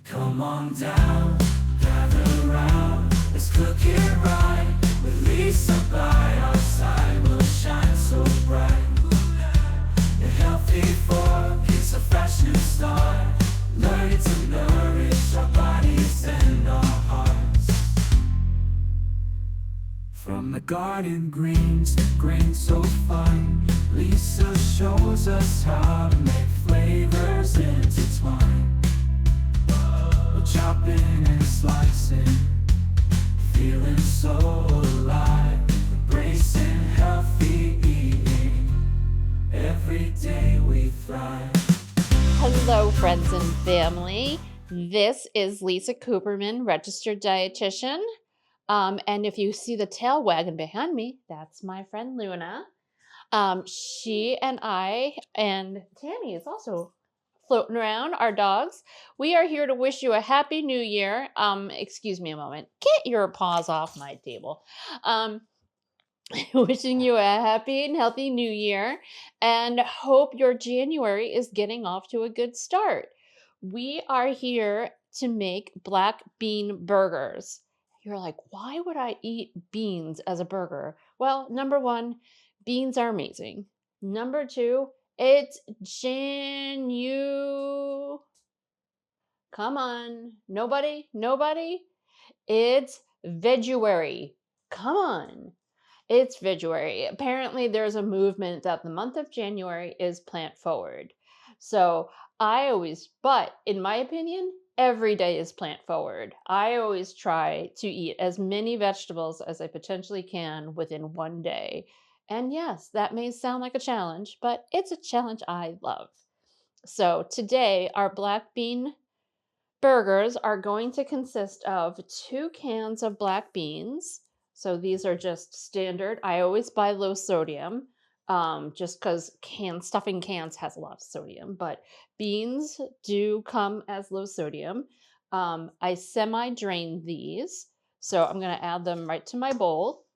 Come on down, gather round, let's cook it right. With Lisa by our side, we'll shine so bright. You're healthy for kids, a fresh new start. Learning to nourish our bodies and our hearts. From the garden greens to grains so fine, Lisa shows us how to make flavors intertwine. We're chopping and slicing, feeling so alive, embracing healthy eating. Every day we thrive. Hello, friends and family. This is Lisa Cooperman, registered dietitian. And if you see the tail wagging behind me, that's my friend Luna. She and I, and Tammy is also floating around, our dogs. We are here to wish you a happy new year. Excuse me a moment. Get your paws off my table. Wishing you a happy and healthy new year and hope your January is getting off to a good start. We are here to make black bean burgers. You're like, why would I eat beans as a burger? Well, number one, beans are amazing. Number two, it's Janu. Come on. Nobody? It's Veguary. Come on. It's Veguary. Apparently, there's a movement that the month of January is plant forward. So but in my opinion, every day is plant forward. I always try to eat as many vegetables as I potentially can within one day. And yes, that may sound like a challenge, but it's a challenge I love. So today, our black bean burgers are going to consist of 2 cans of black beans. So these are just standard. I always buy low sodium, just because stuffing cans has a lot of sodium, but beans do come as low sodium. I semi-drain these, so I'm going to add them right to my bowl.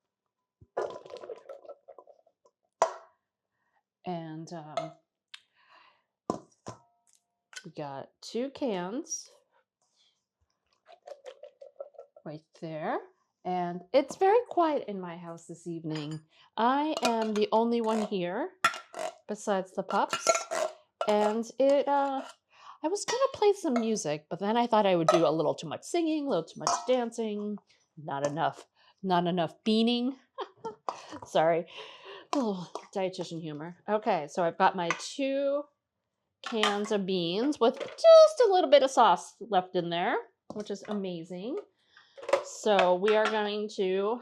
And we got 2 cans right there. And it's very quiet in my house this evening. I am the only one here besides the pups. And I was gonna play some music, but then I thought I would do a little too much singing, a little too much dancing, not enough beaning. Sorry, oh, dietitian humor. Okay, so I've got my 2 cans of beans with just a little bit of sauce left in there, which is amazing. So we are going to,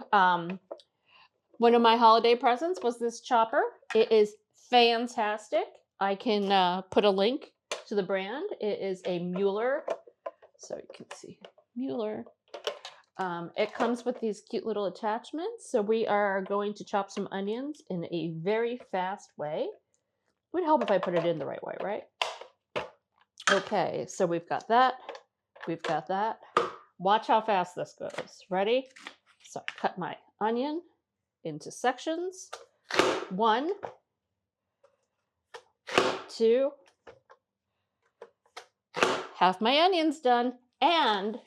one of my holiday presents was this chopper. It is fantastic. I can put a link to the brand. It is a Mueller. So you can see Mueller. It comes with these cute little attachments. So we are going to chop some onions in a very fast way. It would help if I put it in the right way, right? Okay, so we've got that. We've got that. Watch how fast this goes. Ready? So cut my onion into sections. 1, 2. Half my onion's done. And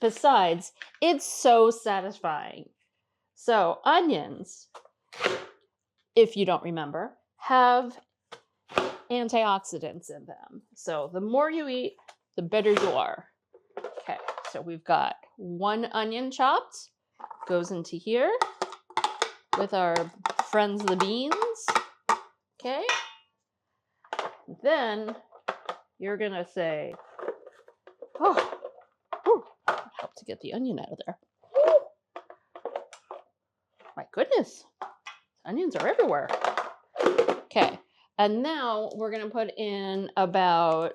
besides, it's so satisfying. So onions, if you don't remember, have antioxidants in them. So the more you eat, the better you are. Okay, so we've got 1 onion chopped, goes into here with our friends the beans. Okay, then you're gonna say, oh, help to get the onion out of there. My goodness, onions are everywhere. Okay, and now we're gonna put in about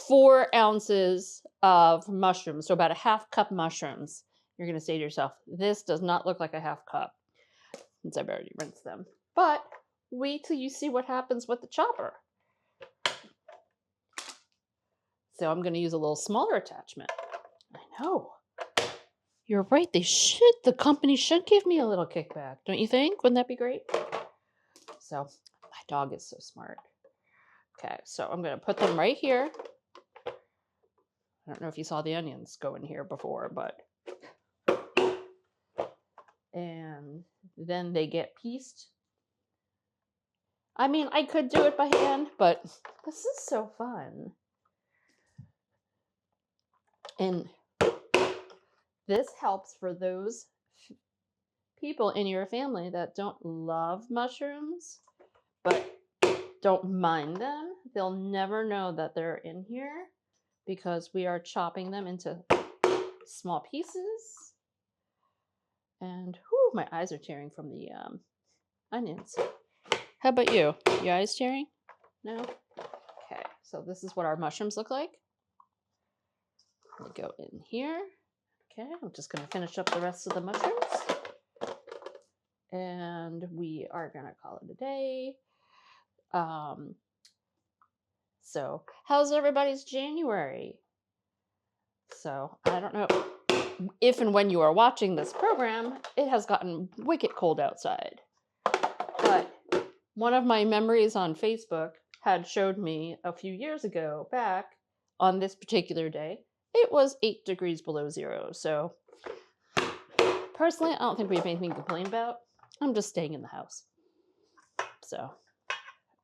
4 ounces of mushrooms, so about a half cup mushrooms. You're gonna say to yourself, this does not look like a half cup, since I've already rinsed them. But wait till you see what happens with the chopper. So I'm gonna use a little smaller attachment. I know. You're right, the company should give me a little kickback, don't you think? Wouldn't that be great? So my dog is so smart. Okay, so I'm gonna put them right here. I don't know if you saw the onions go in here before, but. And then they get pieced. I mean, I could do it by hand, but this is so fun. And this helps for those people in your family that don't love mushrooms, but don't mind them. They'll never know that they're in here because we are chopping them into small pieces. And whew, my eyes are tearing from the onions. How about you? Your eyes tearing? No? Okay, so this is what our mushrooms look like. They go in here. Okay, I'm just going to finish up the rest of the mushrooms. And we are going to call it a day. So how's everybody's January? So I don't know if and when you are watching this program, it has gotten wicked cold outside. But one of my memories on Facebook had showed me a few years ago back on this particular day, it was 8 degrees below zero. So personally, I don't think we have anything to complain about. I'm just staying in the house. So,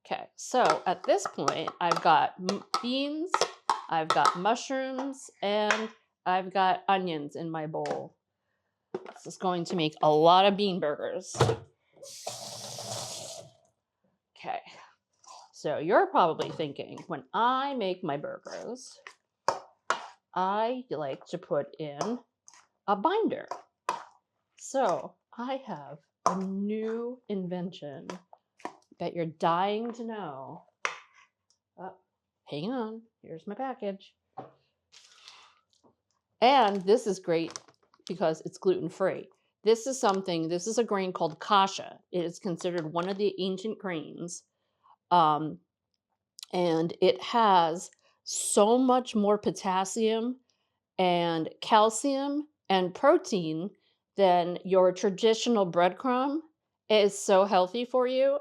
okay. So at this point, I've got beans, I've got mushrooms, and I've got onions in my bowl. This is going to make a lot of bean burgers. Okay. So you're probably thinking, when I make my burgers, I like to put in a binder. So I have a new invention that you're dying to know. Oh, hang on, here's my package. And this is great because it's gluten-free. This is a grain called kasha. It is considered one of the ancient grains. And it has so much more potassium and calcium and protein than your traditional breadcrumb. It is so healthy for you.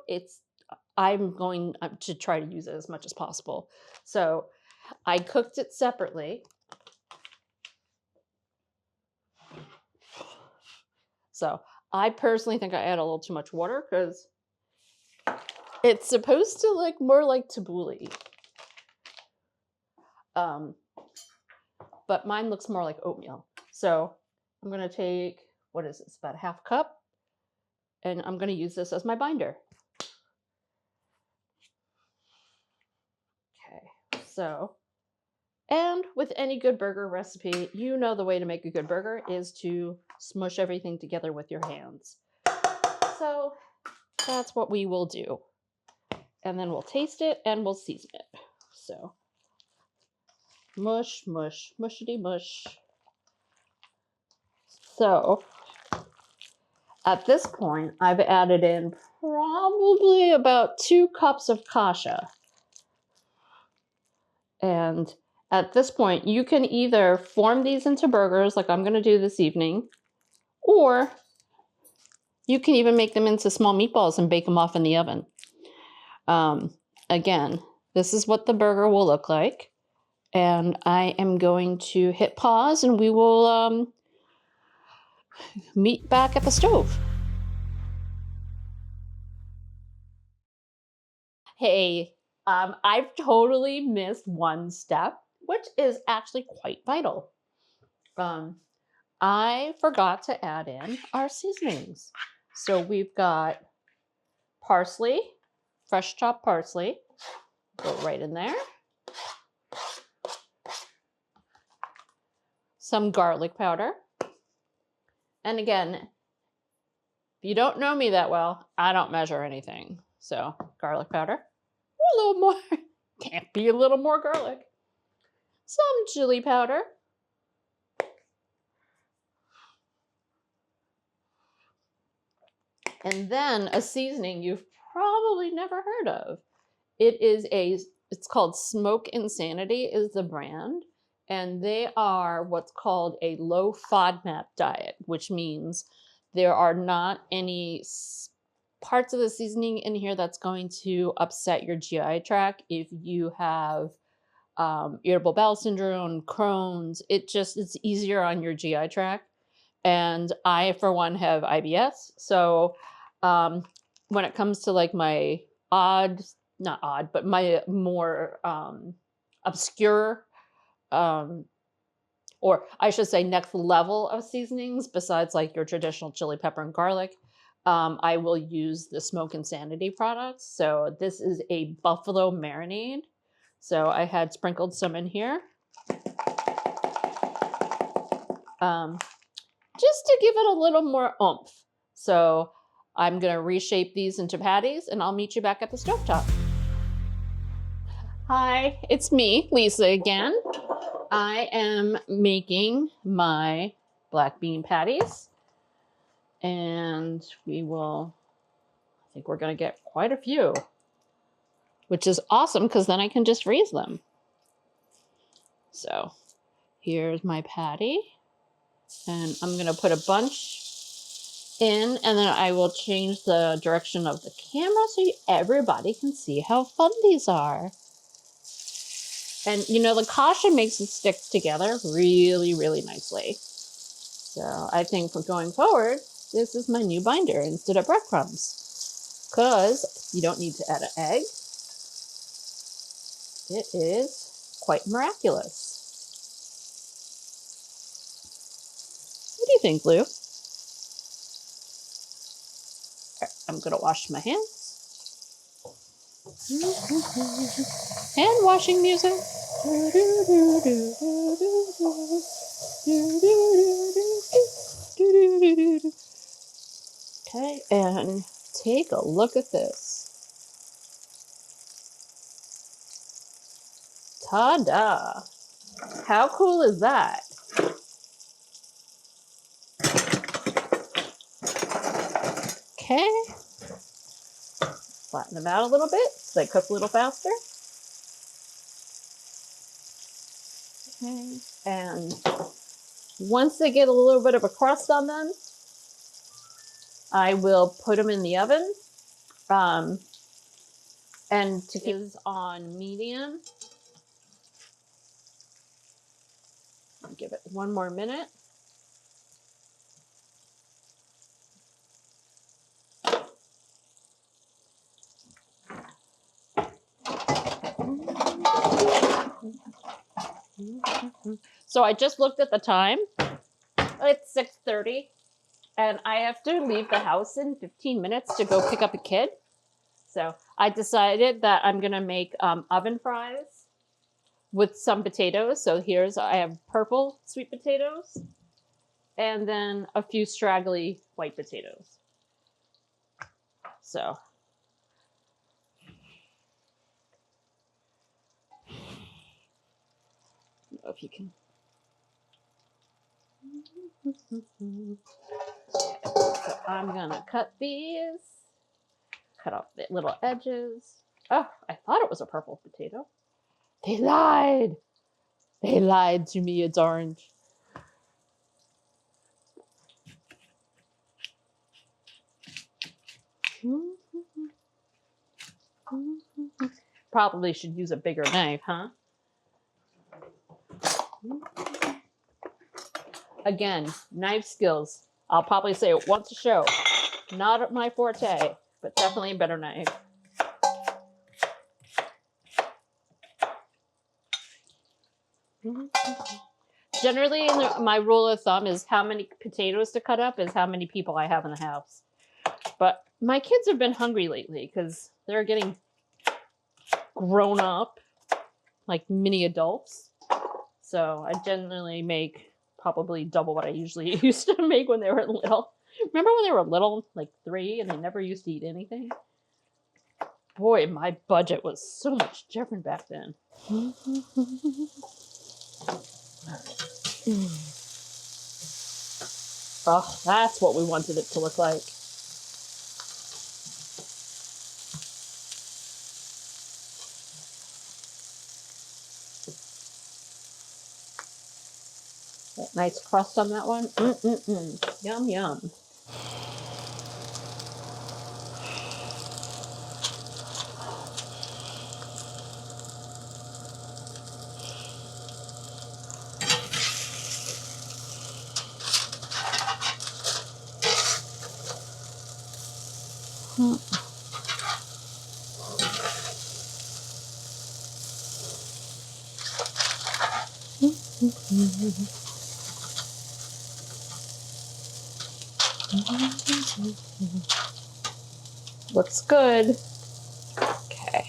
I'm going to try to use it as much as possible. So I cooked it separately. So I personally think I add a little too much water because it's supposed to look more like tabbouleh. But mine looks more like oatmeal. So I'm going to take, what is this, about a half cup. And I'm going to use this as my binder. Okay, so, and with any good burger recipe, you know the way to make a good burger is to smush everything together with your hands. So that's what we will do. And then we'll taste it and we'll season it. So mush, mush, mushity mush. So at this point, I've added in probably about 2 cups of kasha. And at this point, you can either form these into burgers like I'm going to do this evening, or you can even make them into small meatballs and bake them off in the oven. Again, this is what the burger will look like. And I am going to hit pause and we will meet back at the stove. Hey, I've totally missed one step, which is actually quite vital. I forgot to add in our seasonings. So we've got parsley, fresh chopped parsley, go right in there. Some garlic powder. And again, if you don't know me that well, I don't measure anything. So garlic powder, a little more, can't be a little more garlic. Some chili powder. And then a seasoning you've probably never heard of. It's called Smoke Insanity is the brand. And they are what's called a low FODMAP diet, which means there are not any parts of the seasoning in here that's going to upset your GI tract if you have irritable bowel syndrome, Crohn's. It's easier on your GI tract. And I, for one, have IBS. So when it comes to like my not odd, but my more obscure, or I should say next level of seasonings, besides like your traditional chili pepper and garlic, I will use the Smoke Insanity products. So this is a buffalo marinade. So I had sprinkled some in here. Just to give it a little more oomph. So I'm going to reshape these into patties, and I'll meet you back at the stovetop. Hi, it's me, Lisa again. I am making my black bean patties, and I think we're going to get quite a few, which is awesome because then I can just freeze them. So here's my patty, and I'm going to put a bunch in, and then I will change the direction of the camera so everybody can see how fun these are. And you know, the kasha makes it stick together really, really nicely. So I think for going forward, this is my new binder instead of breadcrumbs, because you don't need to add an egg. It is quite miraculous. What do you think, Lou? I'm gonna wash my hands. Hand washing music. Okay, and take a look at this. Ta-da! How cool is that? Okay. Flatten them out a little bit so they cook a little faster. Okay. And once they get a little bit of a crust on them, I will put them in the oven. And to keep this on medium, I'll give it one more minute. So I just looked at the time. It's 6:30, and I have to leave the house in 15 minutes to go pick up a kid. So I decided that I'm gonna make oven fries with some potatoes. So I have purple sweet potatoes, and then a few straggly white potatoes. So I don't know if you can. So I'm gonna cut these, cut off the little edges. Oh, I thought it was a purple potato. They lied. They lied to me. It's orange. Probably should use a bigger knife, huh? Again, knife skills. I'll probably say it once a show. Not my forte, but definitely a better knife. Generally, my rule of thumb is how many potatoes to cut up is how many people I have in the house. But my kids have been hungry lately because they're getting grown up, like mini adults. So I generally make probably double what I usually used to make when they were little. Remember when they were little, like 3, and they never used to eat anything? Boy, my budget was so much different back then. Oh, that's what we wanted it to look like. That nice crust on that one. Yum, yum. Looks good. Okay.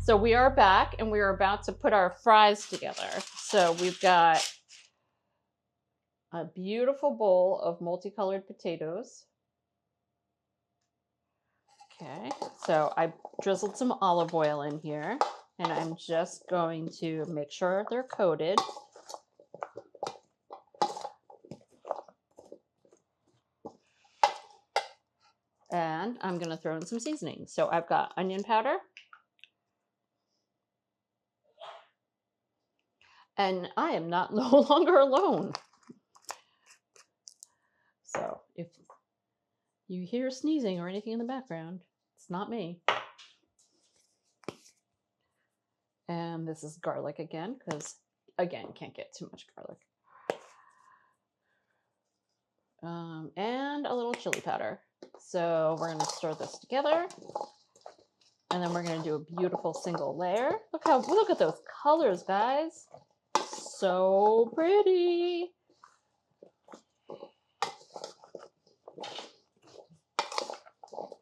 So we are back and we are about to put our fries together. So we've got a beautiful bowl of multicolored potatoes. Okay, so I drizzled some olive oil in here and I'm just going to make sure they're coated. And I'm going to throw in some seasoning. So I've got onion powder. And I am not no longer alone. So if you hear sneezing or anything in the background, it's not me. And this is garlic again, because again, can't get too much garlic. And a little chili powder. So we're going to stir this together. And then we're going to do a beautiful single layer. Look at those colors, guys. So pretty.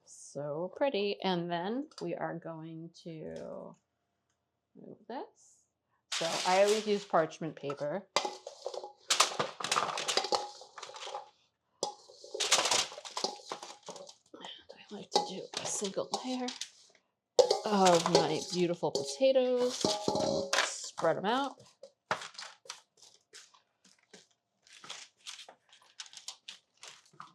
So pretty. And then we are going to move this. So I always use parchment paper. I like to do a single layer of my beautiful potatoes. Spread them out.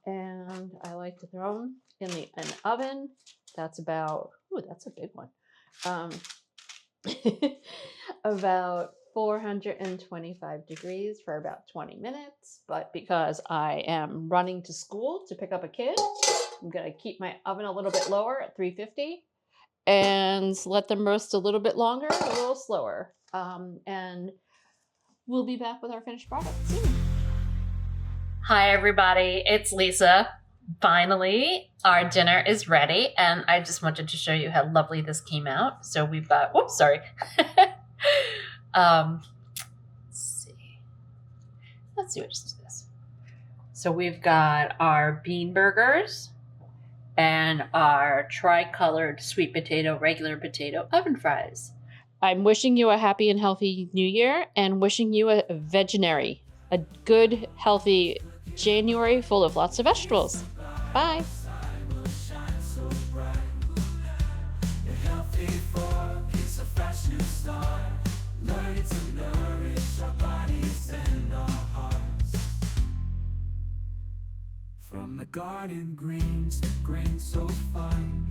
And I like to throw them in the oven. That's about, ooh, that's a big one. About 425 degrees for about 20 minutes. But because I am running to school to pick up a kid, I'm going to keep my oven a little bit lower at 350 and let them roast a little bit longer, a little slower. And we'll be back with our finished product soon. Hi, everybody. It's Lisa. Finally, our dinner is ready, and I just wanted to show you how lovely this came out. So we've got, whoops, sorry. Let's see what is this. So we've got our bean burgers and our tri-colored sweet potato, regular potato oven fries. I'm wishing you a happy and healthy new year and wishing you a veganary, a good, healthy January full of lots of vegetables. Bye. From the garden greens to grain so fine.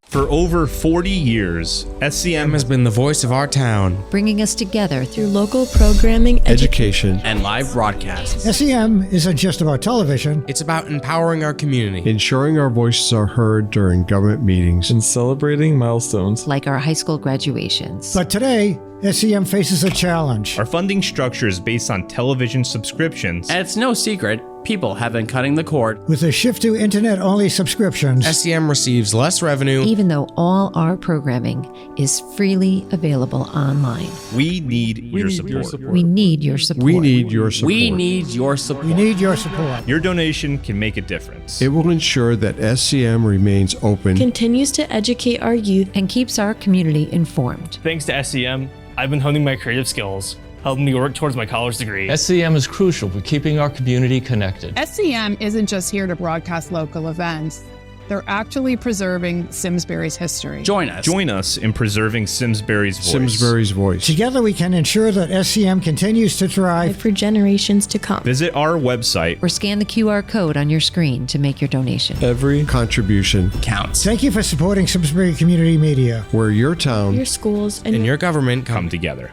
For over 40 years, SCM has been the voice of our town, bringing us together through local programming, education, and live broadcasts. SEM isn't just about television. It's about empowering our community, ensuring our voices are heard during government meetings, and celebrating milestones like our high school graduations. But today, SEM faces a challenge. Our funding structure is based on television subscriptions. And it's no secret, people have been cutting the cord. With a shift to internet-only subscriptions, SEM receives less revenue, even though all our programming is freely available online. We need your support. We need your support. We need your support. We need your support. We need your support. Your donation can make a difference. It will ensure that SCM remains open, continues to educate our youth, and keeps our community informed. Thanks to SCM, I've been honing my creative skills, helping me work towards my college degree. SCM is crucial for keeping our community connected. SCM isn't just here to broadcast local events. They're actually preserving Simsbury's history. Join us. Join us in preserving Simsbury's voice. Simsbury's voice. Together we can ensure that SCM continues to thrive for generations to come. Visit our website or scan the QR code on your screen to make your donation. Every contribution counts. Thank you for supporting Simsbury Community Media, where your town, your schools, and your government come together.